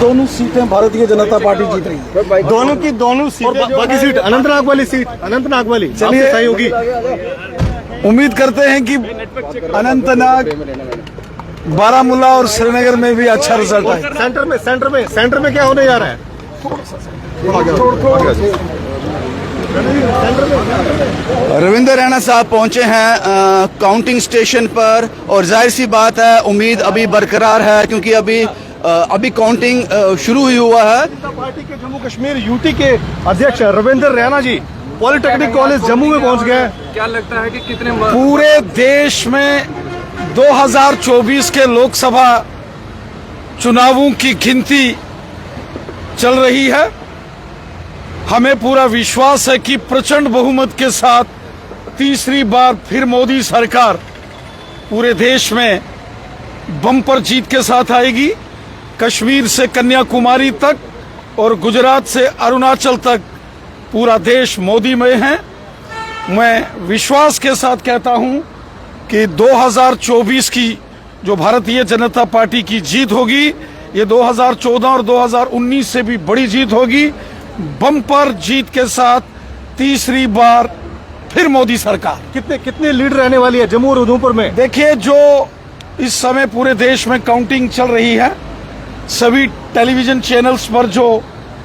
दोनों सीटें भारतीय जनता पार्टी जीत रही है। दोनों की दोनों सीटें, बाकी सीट अनंतनाग वाली सीट, अनंतनाग वाली चलिए सही होगी। उम्मीद करते हैं कि अनंतनाग, बारामूला और श्रीनगर में भी अच्छा रिजल्ट आए। सेंटर में क्या होने जा रहा है? रविंद्र रैना साहब पहुंचे हैं काउंटिंग स्टेशन पर और जाहिर सी बात है उम्मीद अभी बरकरार है क्योंकि अभी काउंटिंग शुरू ही हुआ है। पार्टी के जम्मू कश्मीर यूटी के अध्यक्ष रविंद्र रैना जी पॉलिटेक्निक कॉलेज जम्मू में पहुंच गए। क्या लगता है कि कितने पूरे देश में 2024 के लोकसभा चुनावों की गिनती चल रही है। हमें पूरा विश्वास है कि प्रचंड बहुमत के साथ तीसरी बार फिर मोदी सरकार पूरे देश में बम्पर जीत के साथ आएगी। कश्मीर से कन्याकुमारी तक और गुजरात से अरुणाचल तक पूरा देश मोदी में है। मैं विश्वास के साथ कहता हूं कि 2024 की जो भारतीय जनता पार्टी की जीत होगी, ये 2014 और 2019 से भी बड़ी जीत होगी। बम्पर जीत के साथ तीसरी बार फिर मोदी सरकार। कितने लीड रहने वाली है जम्मू और उधमपुर में? देखिए, जो इस समय पूरे देश में काउंटिंग चल रही है, सभी टेलीविजन चैनल्स पर जो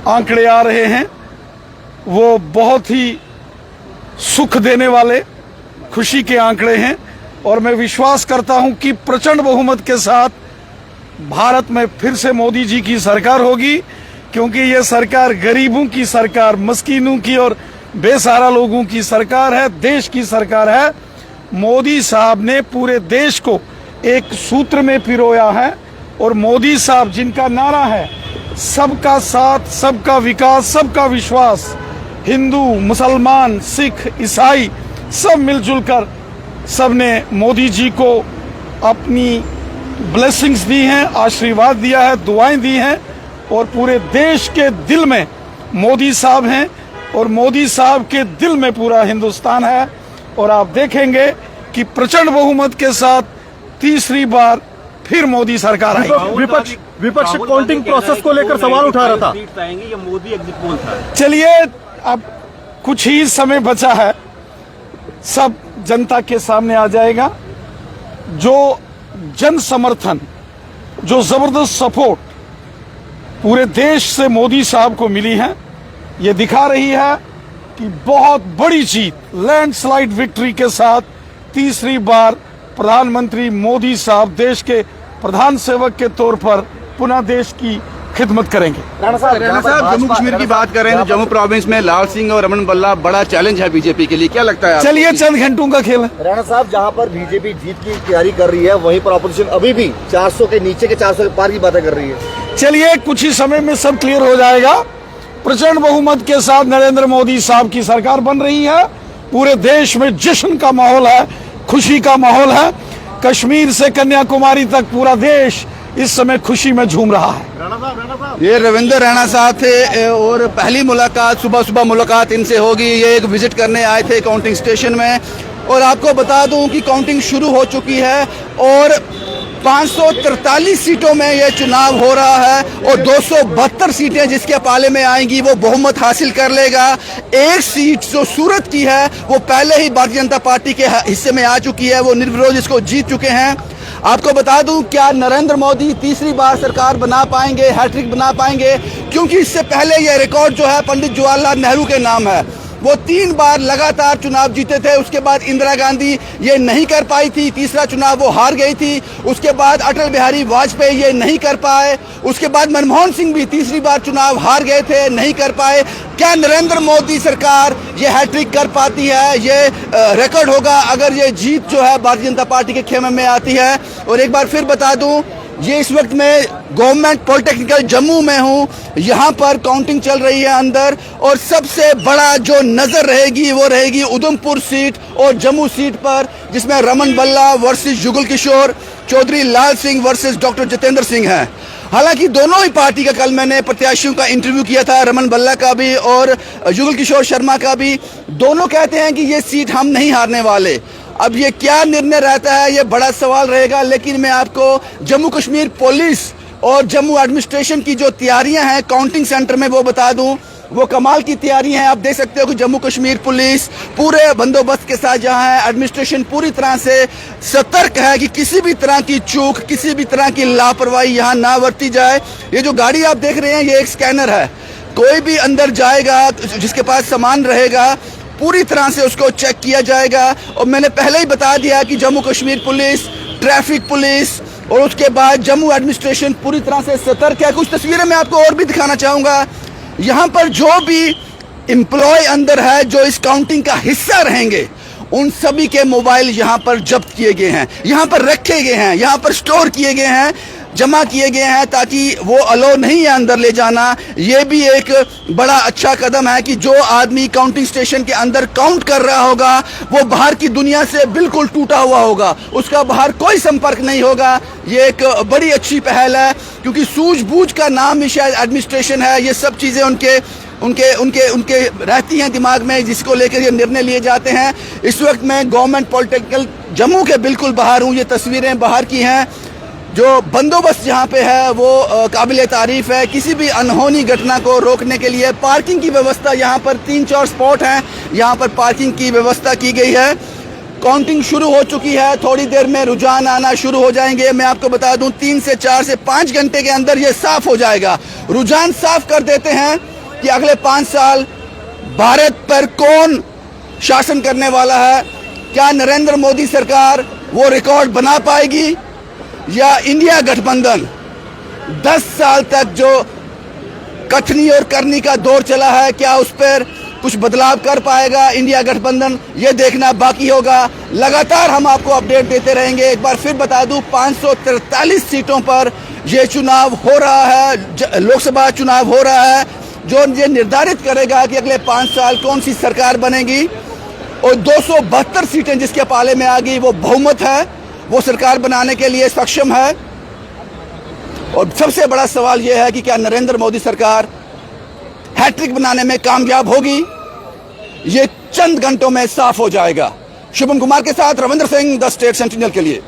आंकड़े आ रहे हैं वो बहुत ही सुख देने वाले, खुशी के आंकड़े हैं और मैं विश्वास करता हूं कि प्रचंड बहुमत के साथ भारत में फिर से मोदी जी की सरकार होगी, क्योंकि ये सरकार गरीबों की सरकार, मस्कीनों की और बेसहारा लोगों की सरकार है, देश की सरकार है। मोदी साहब ने पूरे देश को एक सूत्र में पिरोया है और मोदी साहब जिनका नारा है सबका साथ, सबका विकास, सबका विश्वास, हिंदू, मुसलमान, सिख, ईसाई सब मिलजुल कर सबने मोदी जी को अपनी ब्लेसिंग्स दी हैं, आशीर्वाद दिया है, दुआएं दी हैं और पूरे देश के दिल में मोदी साहब हैं और मोदी साहब के दिल में पूरा हिंदुस्तान है। और आप देखेंगे कि प्रचंड बहुमत के साथ तीसरी बार फिर मोदी सरकार आएगी। विपक्ष काउंटिंग प्रोसेस को लेकर सवाल उठा रहा था। मोदी एग्जिट पोल था। चलिए, अब कुछ ही समय बचा है, सब जनता के सामने आ जाएगा। जो जन समर्थन, जो जबरदस्त सपोर्ट पूरे देश से मोदी साहब को मिली है, ये दिखा रही है कि बहुत बड़ी जीत, लैंडस्लाइड विक्ट्री के साथ तीसरी बार प्रधानमंत्री मोदी साहब देश के प्रधान सेवक के तौर पर पुनः देश की खिदमत करेंगे। राणा साहब जम्मू कश्मीर की बात करें तो जम्मू प्रोविंस में लाल सिंह और रमन बल्ला बड़ा चैलेंज है बीजेपी के लिए, क्या लगता है? चलिए, चंद घंटों का खेल है। राणा साहब, जहां पर बीजेपी जीत की तैयारी कर रही है वहीं पर अपोजिशन अभी भी 400 के नीचे के 400 के पार की बातें कर रही है। चलिए, कुछ ही समय में सब क्लियर हो जाएगा। प्रचंड बहुमत के साथ नरेंद्र मोदी साहब की सरकार बन रही है। पूरे देश में जश्न का माहौल है, खुशी का माहौल है। कश्मीर से कन्याकुमारी तक पूरा देश इस समय खुशी में झूम रहा है। ये रविंद्र रैना साहब थे और पहली मुलाकात, सुबह मुलाकात इनसे होगी। ये एक विजिट करने आए थे काउंटिंग स्टेशन में और आपको बता दूं कि काउंटिंग शुरू हो चुकी है और 543 सीटों में ये चुनाव हो रहा है और 272 सीटें जिसके पाले में आएंगी वो बहुमत हासिल कर लेगा। एक सीट जो सूरत की है वो पहले ही भारतीय जनता पार्टी के हिस्से में आ चुकी है, वो निर्विरोध इसको जीत चुके हैं। आपको बता दूं, क्या नरेंद्र मोदी तीसरी बार सरकार बना पाएंगे, हैट्रिक बना पाएंगे? क्योंकि इससे पहले ये रिकॉर्ड जो है पंडित जवाहरलाल नेहरू के नाम है। वो 3 बार लगातार चुनाव जीते थे। उसके बाद इंदिरा गांधी ये नहीं कर पाई थी, तीसरा चुनाव वो हार गई थी। उसके बाद अटल बिहारी वाजपेयी ये नहीं कर पाए। उसके बाद मनमोहन सिंह भी तीसरी बार चुनाव हार गए थे, नहीं कर पाए। क्या नरेंद्र मोदी सरकार ये हैट्रिक कर पाती है? ये रिकॉर्ड होगा अगर ये जीत जो है भारतीय जनता पार्टी के खेमे में आती है। और एक बार फिर बता दूं, ये इस वक्त मैं गवर्नमेंट पॉलिटेक्निकल जम्मू में हूँ। यहाँ पर काउंटिंग चल रही है अंदर और सबसे बड़ा जो नजर रहेगी वो रहेगी उधमपुर सीट और जम्मू सीट पर, जिसमें रमन बल्ला versus Jugal Kishore, Chaudhary Lal Singh versus doctor Jitendra Singh है। हालांकि दोनों ही पार्टी का कल मैंने प्रत्याशियों का इंटरव्यू किया था, रमन बल्ला का भी और जुगल किशोर शर्मा का भी। दोनों कहते हैं कि ये सीट हम नहीं हारने वाले। अब ये क्या निर्णय रहता है ये बड़ा सवाल रहेगा, लेकिन मैं आपको जम्मू कश्मीर पुलिस और जम्मू एडमिनिस्ट्रेशन की जो तैयारियां हैं काउंटिंग सेंटर में, वो बता दूं वो कमाल की तैयारी हैं। आप देख सकते हो कि जम्मू कश्मीर पुलिस पूरे बंदोबस्त के साथ जहां है, एडमिनिस्ट्रेशन पूरी तरह से सतर्क है कि किसी भी तरह की चूक, किसी भी तरह की लापरवाही यहां ना बरती जाए। ये जो गाड़ी आप देख रहे हैं ये एक स्कैनर है, कोई भी अंदर जाएगा जिसके पास सामान रहेगा पूरी तरह से उसको चेक किया जाएगा। और मैंने पहले ही बता दिया कि Jammu Kashmir police, traffic police और उसके बाद जम्मू एडमिनिस्ट्रेशन पूरी तरह से सतर्क है। कुछ तस्वीरें मैं आपको और भी दिखाना चाहूँगा। यहाँ पर जो भी एम्प्लॉय अंदर है जो इस काउंटिंग का हिस्सा रहेंगे, उन सभी के मोबाइल यहाँ पर जब्त किए गए हैं, यहाँ पर रखे गए हैं, यहाँ पर स्टोर किए गए हैं, जमा किए गए हैं, ताकि वो अलो नहीं है अंदर ले जाना। ये भी एक बड़ा अच्छा कदम है कि जो आदमी काउंटिंग स्टेशन के अंदर काउंट कर रहा होगा वो बाहर की दुनिया से बिल्कुल टूटा हुआ होगा, उसका बाहर कोई संपर्क नहीं होगा। ये एक बड़ी अच्छी पहल है, क्योंकि सूझबूझ का नाम ही शायद एडमिनिस्ट्रेशन है। ये सब चीज़ें उनके रहती हैं दिमाग में, जिसको लेकर ये निर्णय लिए जाते हैं। इस वक्त मैं गवर्नमेंट पॉलिटेक्निकल जम्मू के बिल्कुल बाहर हूँ। ये तस्वीरें बाहर की हैं। जो बंदोबस्त यहाँ पे है वो काबिल तारीफ है। किसी भी अनहोनी घटना को रोकने के लिए पार्किंग की व्यवस्था, यहाँ पर 3-4 स्पॉट हैं, यहाँ पर पार्किंग की व्यवस्था की गई है। काउंटिंग शुरू हो चुकी है, थोड़ी देर में रुझान आना शुरू हो जाएंगे। मैं आपको बता दूं 3 से 4 से 5 घंटे के अंदर ये साफ हो जाएगा। रुझान साफ कर देते हैं कि अगले 5 साल भारत पर कौन शासन करने वाला है। क्या नरेंद्र मोदी सरकार वो रिकॉर्ड बना पाएगी, या इंडिया गठबंधन 10 साल तक जो कथनी और करनी का दौर चला है, क्या उस पर कुछ बदलाव कर पाएगा इंडिया गठबंधन, ये देखना बाकी होगा। लगातार हम आपको अपडेट देते रहेंगे। एक बार फिर बता दूं 543 सीटों पर ये चुनाव हो रहा है, लोकसभा चुनाव हो रहा है, जो ये निर्धारित करेगा कि अगले 5 साल कौन सी सरकार बनेगी। और 272 सीटें जिसके पाले में आ गई वो बहुमत है, वो सरकार बनाने के लिए सक्षम है। और सबसे बड़ा सवाल यह है कि क्या नरेंद्र मोदी सरकार हैट्रिक बनाने में कामयाब होगी। ये चंद घंटों में साफ हो जाएगा। शुभम कुमार के साथ Ravindra Singh, the state sentinel के लिए।